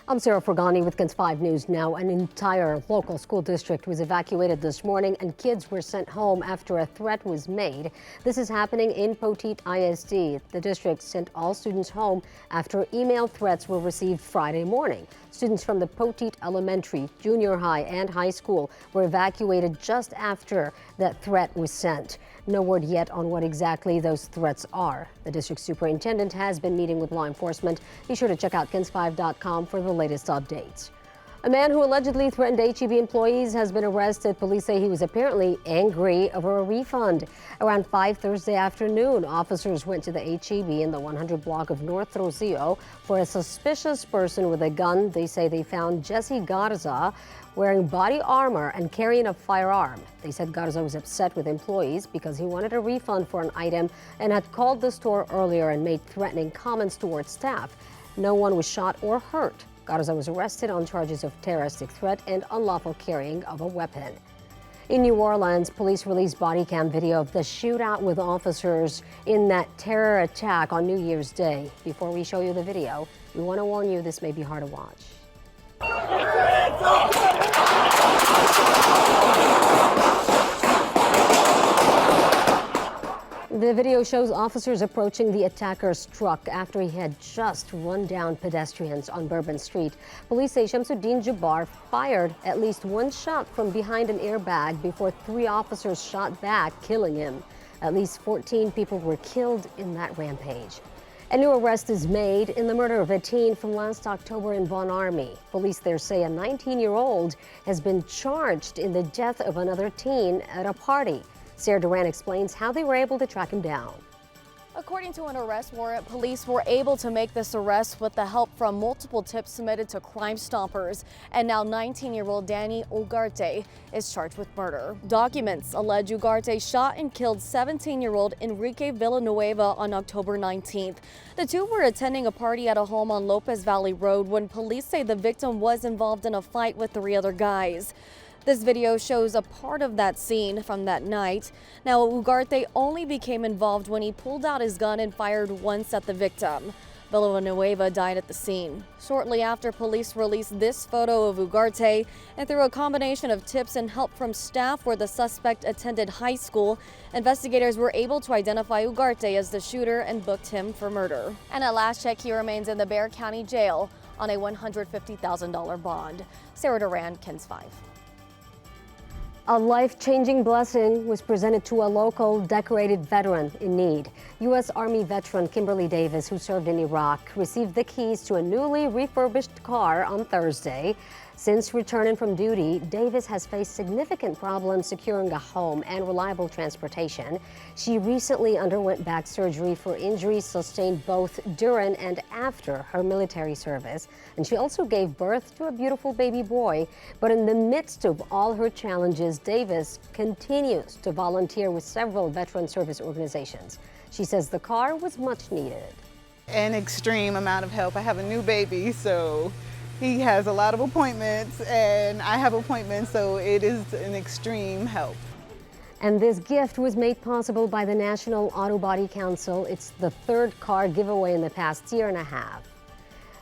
I'm Sarah Forgany with KENS 5 News Now. An entire local school district was evacuated this morning and kids were sent home after a threat was made. This is happening in Poteet ISD. The district sent all students home after email threats were received Friday morning. Students from the Poteet Elementary, Junior High and High School were evacuated just after that threat was sent. No word yet on what exactly those threats are. The district superintendent has been meeting with law enforcement. Be sure to check out KENS5.com for the latest updates. A man who allegedly threatened HEB employees has been arrested. Police say he was apparently angry over a refund. Around 5 Thursday afternoon, officers went to the HEB in the 100 block of North Rocio for a suspicious person with a gun. They say they found Jesse Garza wearing body armor and carrying a firearm. They said Garza was upset with employees because he wanted a refund for an item and had called the store earlier and made threatening comments towards staff. No one was shot or hurt. Garza was arrested on charges of terroristic threat and unlawful carrying of a weapon. In New Orleans, police released body cam video of the shootout with officers in that terror attack on New Year's Day. Before we show you the video, we want to warn you this may be hard to watch. The video shows officers approaching the attacker's truck after he had just run down pedestrians on Bourbon Street. Police say Shamsuddin Jabbar fired at least one shot from behind an airbag before 3 officers shot back, killing him. At least 14 people were killed in that rampage. A new arrest is made in the murder of a teen from last October in Von Army. Police there say a 19-year-old has been charged in the death of another teen at a party. Sarah Duran explains how they were able to track him down. According to an arrest warrant, police were able to make this arrest with the help from multiple tips submitted to Crime Stoppers. And now 19-year-old Danny Ugarte is charged with murder. Documents allege Ugarte shot and killed 17-year-old Enrique Villanueva on October 19th. The two were attending a party at a home on Lopez Valley Road when police say the victim was involved in a fight with 3 other guys. This video shows a part of that scene from that night. Now, Ugarte only became involved when he pulled out his gun and fired once at the victim. Villanueva died at the scene. Shortly after, police released this photo of Ugarte, and through a combination of tips and help from staff where the suspect attended high school, investigators were able to identify Ugarte as the shooter and booked him for murder. And at last check, he remains in the Bexar County Jail on a $150,000 bond. Sarah Duran, KENS 5. A life-changing blessing was presented to a local decorated veteran in need. U.S. Army veteran Kimberly Davis, who served in Iraq, received the keys to a newly refurbished car on Thursday. Since returning from duty, Davis has faced significant problems securing a home and reliable transportation. She recently underwent back surgery for injuries sustained both during and after her military service. And she also gave birth to a beautiful baby boy. But in the midst of all her challenges, Davis continues to volunteer with several veteran service organizations. She says the car was much needed. An extreme amount of help. I have a new baby, so he has a lot of appointments, and I have appointments, so it is an extreme help. And this gift was made possible by the National Auto Body Council. It's the 3rd car giveaway in the past year and a half.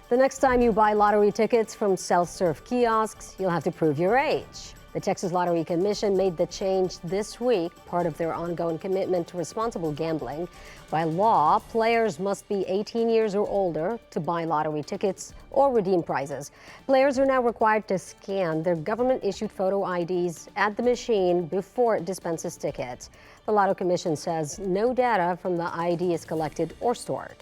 The next time you buy lottery tickets from self-serve kiosks, you'll have to prove your age. The Texas Lottery Commission made the change this week, part of their ongoing commitment to responsible gambling. By law, players must be 18 years or older to buy lottery tickets or redeem prizes. Players are now required to scan their government-issued photo IDs at the machine before it dispenses tickets. The Lotto Commission says no data from the ID is collected or stored.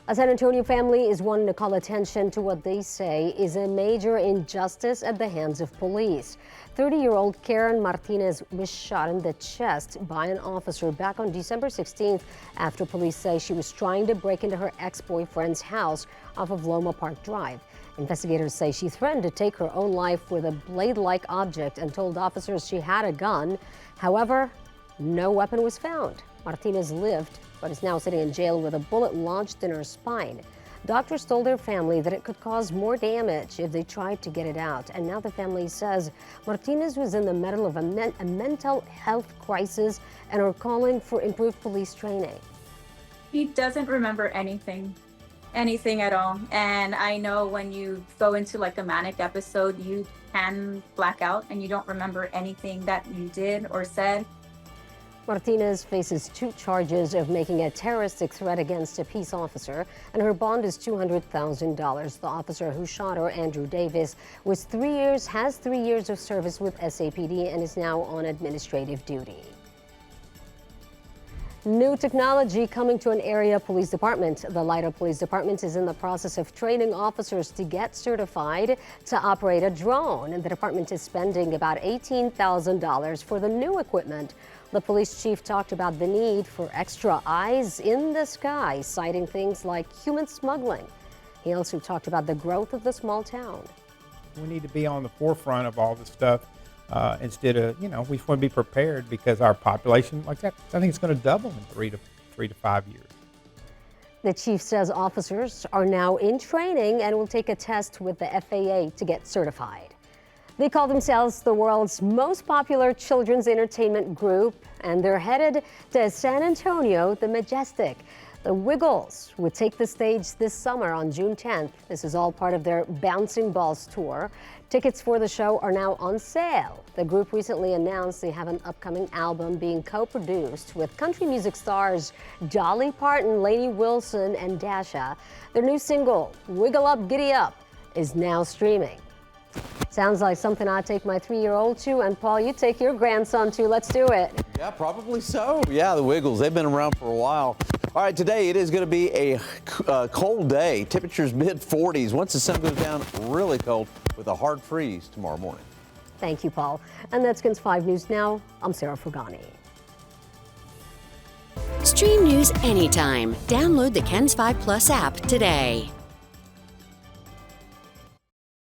A San Antonio family is wanting to call attention to what they say is a major injustice at the hands of police. 30-year-old Karen Martinez was shot in the chest by an officer back on December 16th after police say she was trying to break into her ex-boyfriend's house off of Loma Park Drive. Investigators say she threatened to take her own life with a blade-like object and told officers she had a gun. However, no weapon was found. Martinez lived, but is now sitting in jail with a bullet lodged in her spine. Doctors told their family that it could cause more damage if they tried to get it out. And now the family says Martinez was in the middle of a mental health crisis and are calling for improved police training. He doesn't remember anything. anything at all. And I know when you go into like a manic episode, you can black out and you don't remember anything that you did or said. Martinez faces 2 charges of making a terroristic threat against a peace officer, and her bond is $200,000. The officer who shot her, Andrew Davis, has 3 years of service with SAPD and is now on administrative duty. New technology coming to an area police department. The Lido Police Department is in the process of training officers to get certified to operate a drone. And the department is spending about $18,000 for the new equipment. The police chief talked about the need for extra eyes in the sky, citing things like human smuggling. He also talked about the growth of the small town. We need to be on the forefront of all this stuff. Instead of, we just want to be prepared because our population, like that, I think it's going to double in 3 to 5 years. The chief says officers are now in training and will take a test with the FAA to get certified. They call themselves the world's most popular children's entertainment group, and they're headed to San Antonio, the Majestic. The Wiggles would take the stage this summer on June 10th. This is all part of their Bouncing Balls tour. Tickets for the show are now on sale. The group recently announced they have an upcoming album being co-produced with country music stars Dolly Parton, Lainey Wilson, and Dasha. Their new single, Wiggle Up, Giddy Up, is now streaming. Sounds like something I'd take my 3-year-old to, and Paul, you take your grandson to. Let's do it. Yeah, probably so. Yeah, the Wiggles, they've been around for a while. All right, today it is going to be a cold day. Temperatures mid-40s. Once the sun goes down, really cold with a hard freeze tomorrow morning. Thank you, Paul. And that's KENS 5 News Now. I'm Sarah Forgany. Stream news anytime. Download the KENS 5 Plus app today.